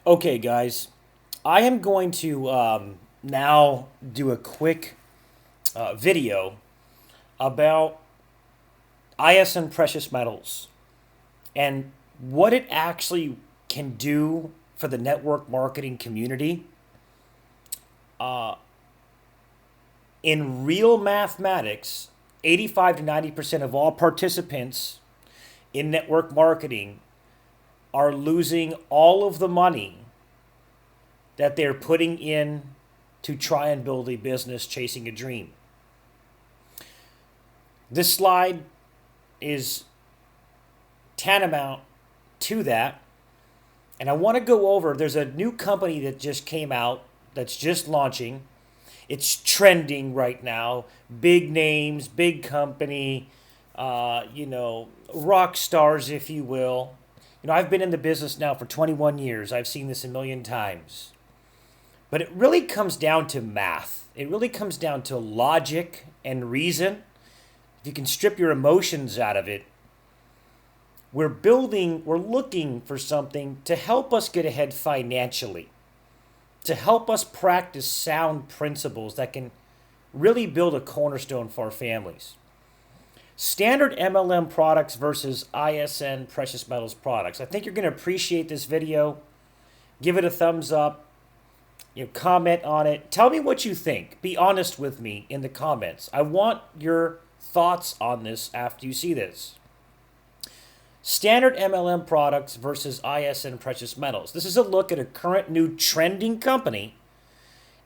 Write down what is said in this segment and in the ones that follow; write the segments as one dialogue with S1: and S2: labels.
S1: Okay, guys, I am going to now do a quick video about ISN precious metals and what it actually can do for the network marketing community. In real mathematics, 85 to 90% of all participants in network marketing are losing all of the money that they're putting in to try and build a business chasing a dream. This slide is tantamount to that. And I want to go over, there's a new company that just came out that's just launching. It's trending right now. Big names, big company, rock stars, if you will. I've been in the business now for 21 years. I've seen this a million times. But it really comes down to math. It really comes down to logic and reason. If you can strip your emotions out of it, we're looking for something to help us get ahead financially, to help us practice sound principles that can really build a cornerstone for our families. Standard MLM products versus ISN precious metals products. I think you're going to appreciate this video. Give it a thumbs up. Comment on it. Tell me what you think. Be honest with me in the comments. I want your thoughts on this after you see this. Standard MLM products versus ISN precious metals. This is a look at a current new trending company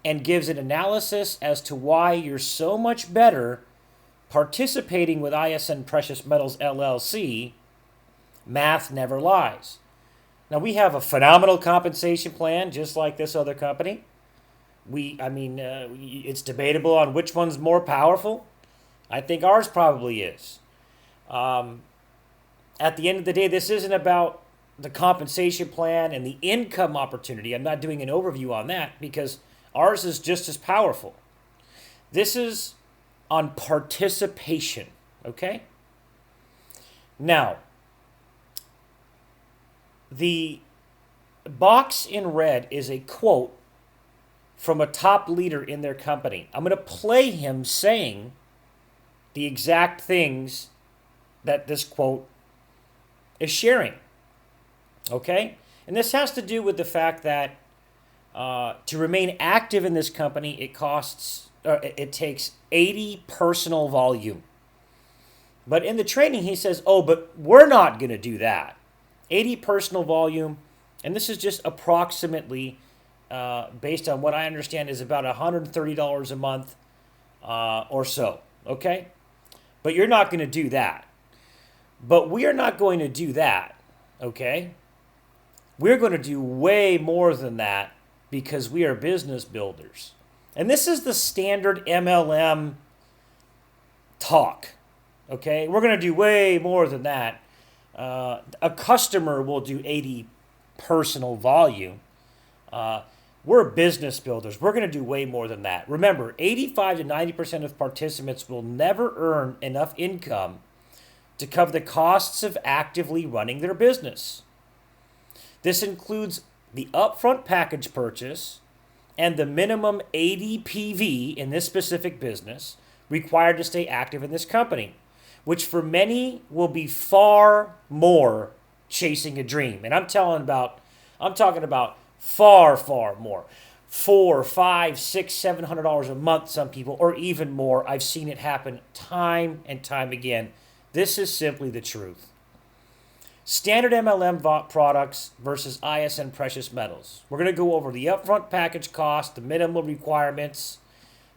S1: and gives an analysis as to why you're so much better participating with ISN Precious Metals LLC. Math never lies. Now, we have a phenomenal compensation plan, just like this other company. It's debatable on which one's more powerful. I think ours probably is. At the end of the day, this isn't about the compensation plan and the income opportunity. I'm not doing an overview on that because ours is just as powerful. This is on participation, okay? Now, the box in red is a quote from a top leader in their company. I'm going to play him saying the exact things that this quote is sharing, okay? And this has to do with the fact that to remain active in this company, it takes 80 personal volume. But in the training, he says, but we're not going to do that. 80 personal volume, and this is just approximately, based on what I understand, is about $130 a month or so, okay? But you're not going to do that. But we are not going to do that, okay? We're going to do way more than that because we are business builders. And this is the standard MLM talk, okay? We're going to do way more than that. A customer will do 80 personal volume. We're business builders. We're going to do way more than that. Remember, 85 to 90% of participants will never earn enough income to cover the costs of actively running their business. This includes the upfront package purchase and the minimum ADPV in this specific business required to stay active in this company, which for many will be far more chasing a dream. And I'm talking about far, far more. $400, $500, $600, $700 a month, some people, or even more. I've seen it happen time and time again. This is simply the truth. Standard MLM products versus ISN precious metals. We're going to go over the upfront package cost, the minimum requirements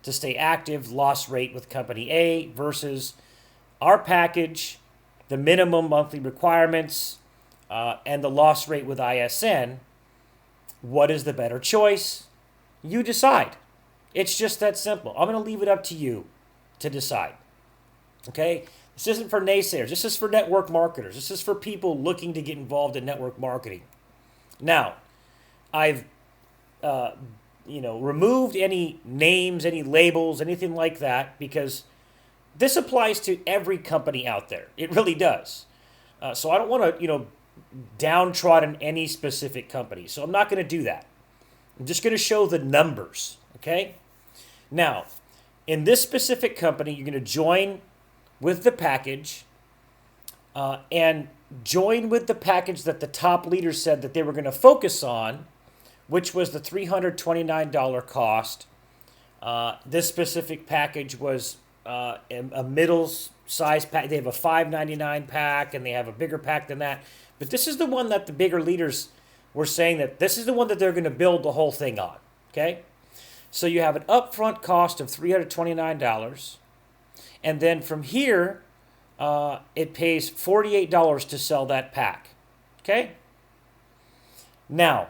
S1: to stay active, loss rate with company A versus our package, the minimum monthly requirements, and the loss rate with ISN. What is the better choice? You decide. It's just that simple. I'm going to leave it up to you to decide. Okay? This isn't for naysayers. This is for network marketers. This is for people looking to get involved in network marketing. Now, I've removed any names, any labels, anything like that, because this applies to every company out there. It really does. So I don't want to, downtrodden any specific company. So I'm not going to do that. I'm just going to show the numbers, okay? Now, in this specific company, you're going to join with the package and join with the package that the top leaders said that they were going to focus on, which was the $329 cost. This specific package was a middle size pack. They have a $5.99 pack and they have a bigger pack than that. But this is the one that the bigger leaders were saying that this is the one that they're going to build the whole thing on. Okay? So you have an upfront cost of $329. And then from here, it pays $48 to sell that pack. Okay? Now,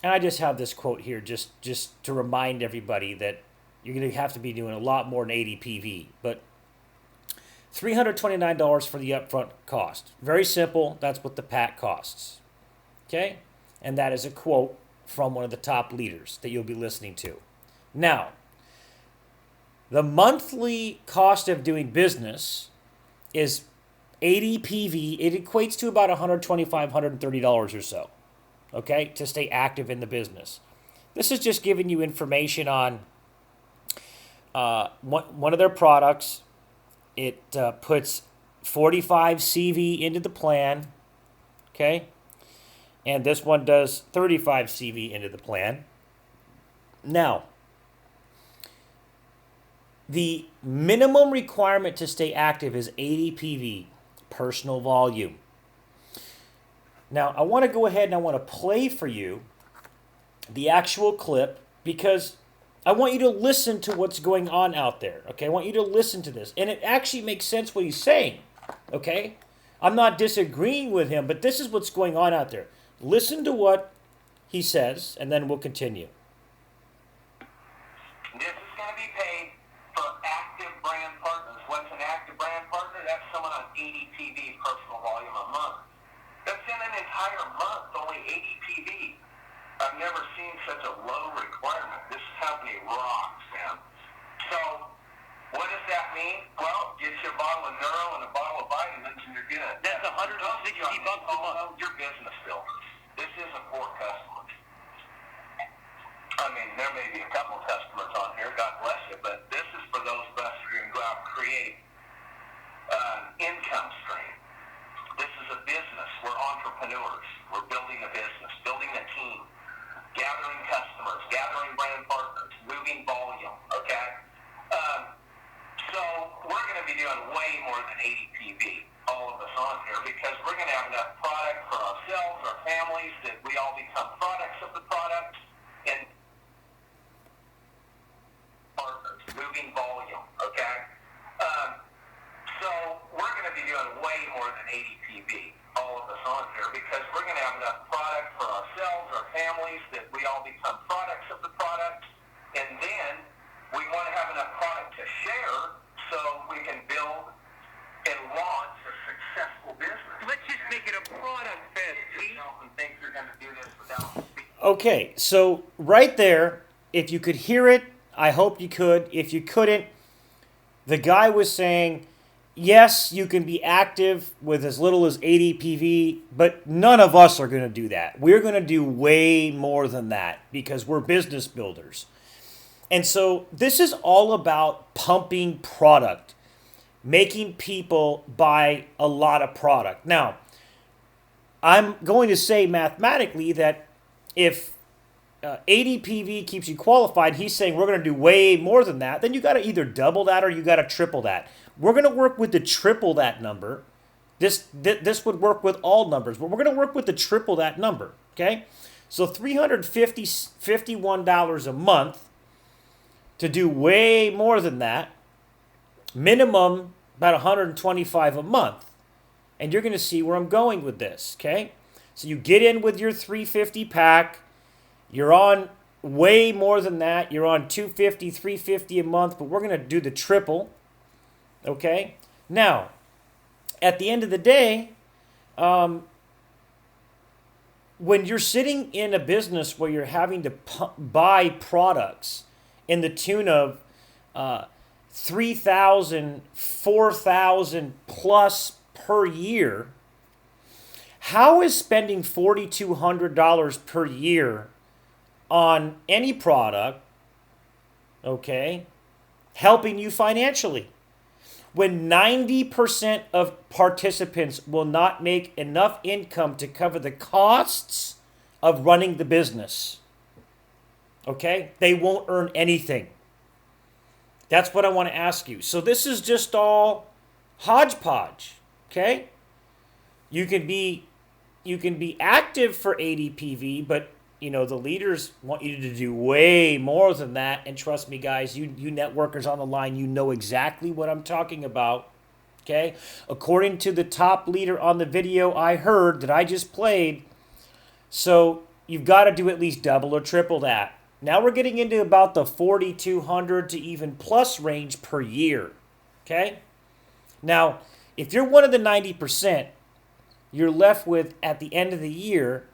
S1: and I just have this quote here just to remind everybody that you're going to have to be doing a lot more than 80 PV. But $329 for the upfront cost. Very simple. That's what the pack costs. Okay? And that is a quote from one of the top leaders that you'll be listening to. Now, the monthly cost of doing business is 80 PV. It equates to about $125, $130 or so. Okay? To stay active in the business. This is just giving you information on one of their products. It puts 45 CV into the plan, okay? And this one does 35 CV into the plan. Now, the minimum requirement to stay active is 80 PV, personal volume. Now, I want to go ahead and I want to play for you the actual clip because I want you to listen to what's going on out there, okay? I want you to listen to this. And it actually makes sense what he's saying, okay? I'm not disagreeing with him, but this is what's going on out there. Listen to what he says, and then we'll continue.
S2: This is going to be paid for active brand partners. What's an active brand partner? That's someone on 80 PV personal volume a month. That's in an entire month, only 80 PV. I've never seen such a low requirement. This company rocks, man. So, what does that mean? Well, get you a bottle of Neuro and a bottle of vitamins and you're good.
S3: That's $160 a month.
S2: Your business bill. This isn't for customers. I mean, there may be a couple customers on here, God bless you, but this is for those of us who are going to go out and create income stream. This is a business. We're entrepreneurs. We're building a business, building a team, gathering customers, gathering brand partners, moving volume, okay? So we're going to be doing way more than 80 PV, all of us on here, because we're going to have enough product for ourselves, our families, that we all become products of the product, and partners, moving volume, okay? So we're going to be doing way more than 80 PV, all of us on here, because we're going to have enough product for ourselves, our families, that we all become products of the product, and then we want to have enough product to share so we can build and launch a successful business.
S3: Let's just make it a product fest, Pete.
S2: And think you're going to do this without speaking.
S1: Okay, so right there, if you could hear it, I hope you could. If you couldn't, the guy was saying, yes, you can be active with as little as 80 PV, but none of us are going to do that. We're going to do way more than that because we're business builders. And so this is all about pumping product, making people buy a lot of product. Now, I'm going to say mathematically that if 80 PV keeps you qualified, he's saying we're going to do way more than that, then you got to either double that or you got to triple that. We're going to work with the triple that number. This would work with all numbers, but we're going to work with the triple that number, okay? So $351 a month to do way more than that, minimum about $125 a month. And you're going to see where I'm going with this, okay? So you get in with your 350 pack, you're on way more than that, you're on 250, 350 a month, but we're going to do the triple. Okay? Now, at the end of the day, when you're sitting in a business where you're having to buy products in the tune of 3,000, 4,000 plus per year, How is spending $4,200 per year on any product, okay, helping you financially? When 90% of participants will not make enough income to cover the costs of running the business, okay, they won't earn anything. That's what I want to ask you. So this is just all hodgepodge, okay? You can be active for ADPV, but you know the leaders want you to do way more than that. And trust me, guys, you networkers on the line, you know exactly what I'm talking about. Okay? According to the top leader on the video I heard that I just played, so you've got to do at least double or triple that. Now we're getting into about the 4,200 to even plus range per year. Okay? Now, if you're one of the 90%, you're left with at the end of the year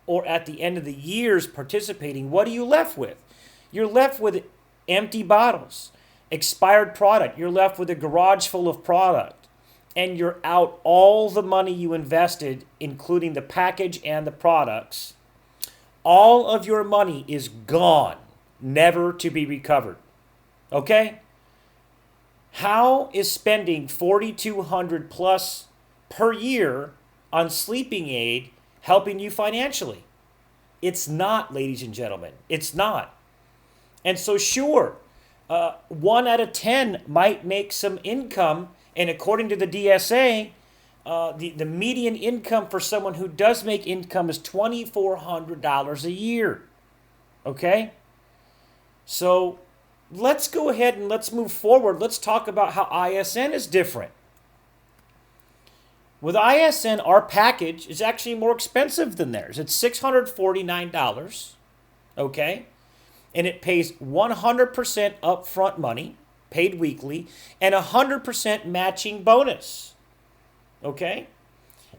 S1: or at the end of the years participating, what are you left with? You're left with empty bottles, expired product. You're left with a garage full of product. And you're out all the money you invested, including the package and the products. All of your money is gone, never to be recovered. Okay? How is spending $4,200 plus per year on sleeping aid helping you financially? It's not, ladies and gentlemen. It's not. And so sure, 1 out of 10 might make some income. And according to the DSA, the median income for someone who does make income is $2,400 a year. Okay? So let's go ahead and let's move forward. Let's talk about how ISN is different. With ISN, our package is actually more expensive than theirs. It's $649, okay? And it pays 100% upfront money, paid weekly, and 100% matching bonus, okay?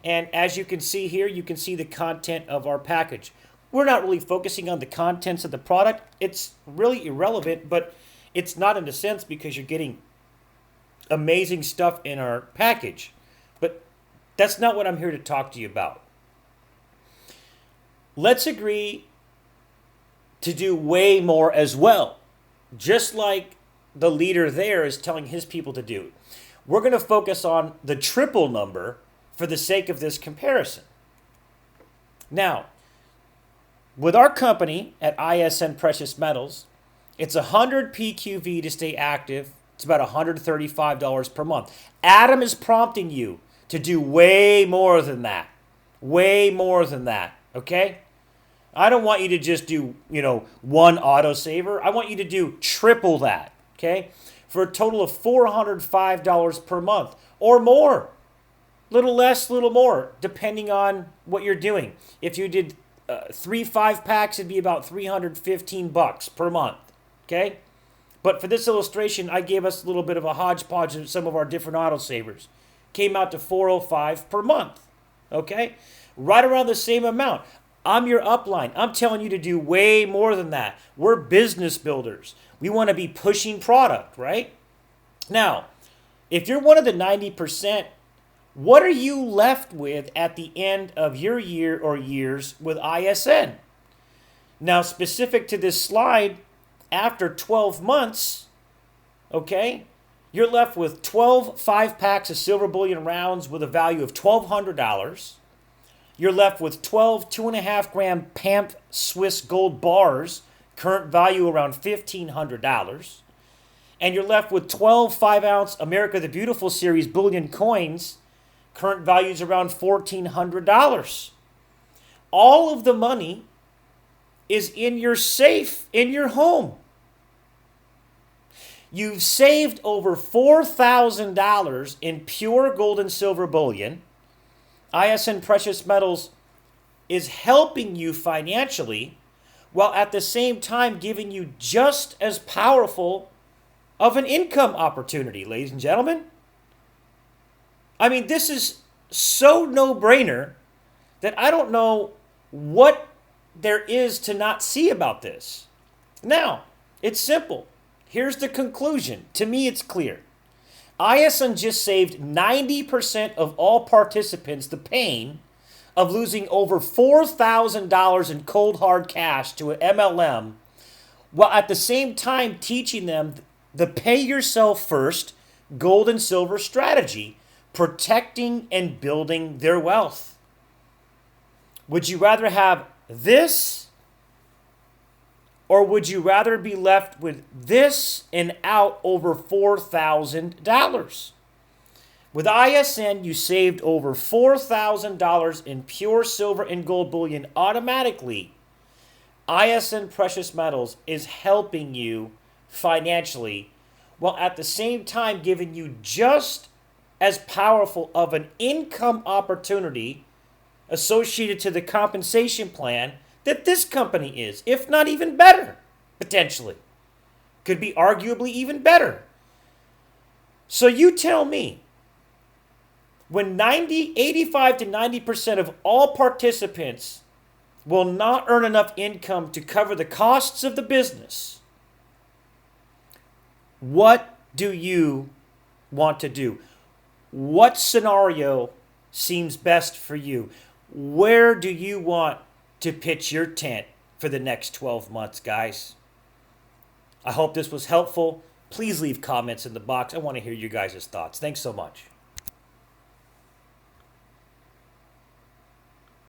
S1: And as you can see here, you can see the content of our package. We're not really focusing on the contents of the product. It's really irrelevant, but it's not in a sense because you're getting amazing stuff in our package. But that's not what I'm here to talk to you about. Let's agree to do way more as well, just like the leader there is telling his people to do. We're going to focus on the triple number for the sake of this comparison. Now, with our company at ISN Precious Metals, it's 100 PQV to stay active. It's about $135 per month. Adam is prompting you to do way more than that. Way more than that, okay? I don't want you to just do, one autosaver. I want you to do triple that, okay? For a total of $405 per month or more. Little less, little more, depending on what you're doing. If you did 3 5-packs, it'd be about $315 per month, okay? But for this illustration, I gave us a little bit of a hodgepodge of some of our different autosavers. Came out to $405 per month, okay? Right around the same amount. I'm your upline. I'm telling you to do way more than that. We're business builders. We want to be pushing product, right? Now, if you're one of the 90%, what are you left with at the end of your year or years with ISN? Now, specific to this slide, after 12 months, okay, you're left with 12 5-packs of silver bullion rounds with a value of $1,200. You're left with 12 2.5-gram PAMP Swiss gold bars, current value around $1,500. And you're left with 12 5-ounce America the Beautiful Series bullion coins, current values around $1,400. All of the money is in your safe in your home. You've saved over $4,000 in pure gold and silver bullion. ISN Precious Metals is helping you financially while at the same time giving you just as powerful of an income opportunity, ladies and gentlemen. I mean, this is so no-brainer that I don't know what there is to not see about this. Now, it's simple. Here's the conclusion. To me, it's clear. ISN just saved 90% of all participants the pain of losing over $4,000 in cold hard cash to an MLM, while at the same time teaching them the pay yourself first gold and silver strategy, protecting and building their wealth? Would you rather have this, or would you rather be left with this and out over $4,000? With ISN, you saved over $4,000 in pure silver and gold bullion automatically. ISN Precious Metals is helping you financially, while at the same time giving you just as powerful of an income opportunity associated to the compensation plan that this company is, if not even better, potentially. Could be arguably even better. So you tell me, when 85 to 90% of all participants will not earn enough income to cover the costs of the business, what do you want to do? What scenario seems best for you? Where do you want to pitch your tent for the next 12 months, guys? I hope this was helpful. Please leave comments in the box. I want to hear you guys' thoughts. Thanks so much.